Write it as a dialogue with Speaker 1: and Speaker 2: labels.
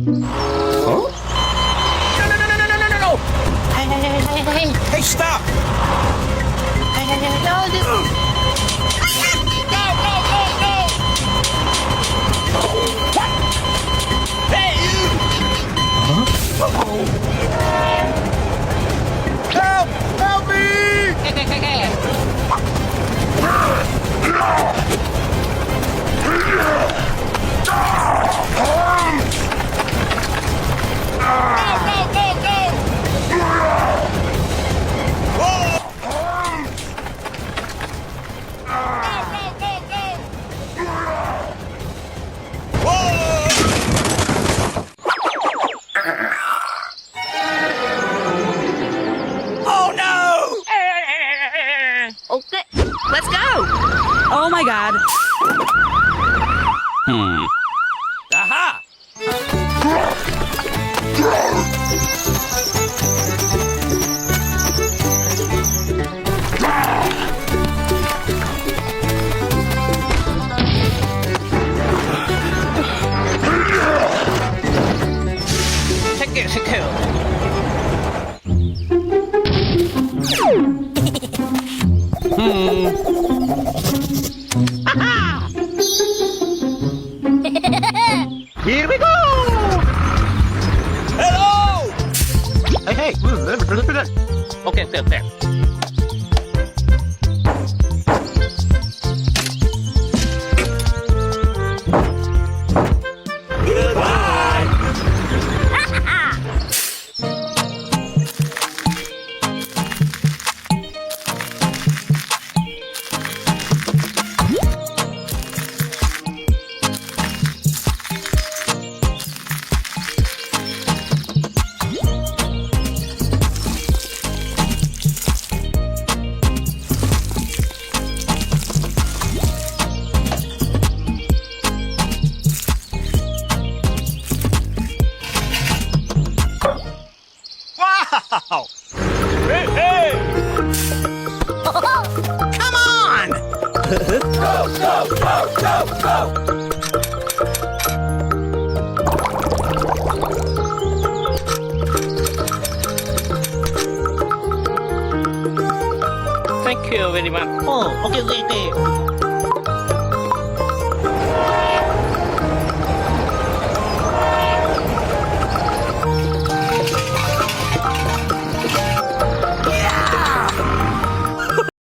Speaker 1: Huh?
Speaker 2: No! Hey!
Speaker 1: Hey, stop!
Speaker 2: No, this... No! Hey, you!
Speaker 1: Help! Help me!
Speaker 2: Oh, no!
Speaker 3: Okay, let's go.
Speaker 4: Oh my god.
Speaker 2: Aha! Thank you.
Speaker 1: Here we go!
Speaker 2: Hello!
Speaker 1: Hey!
Speaker 2: Okay.
Speaker 1: Wow!
Speaker 2: Hey!
Speaker 1: Come on!
Speaker 2: Thank you very much.
Speaker 1: Oh, okay.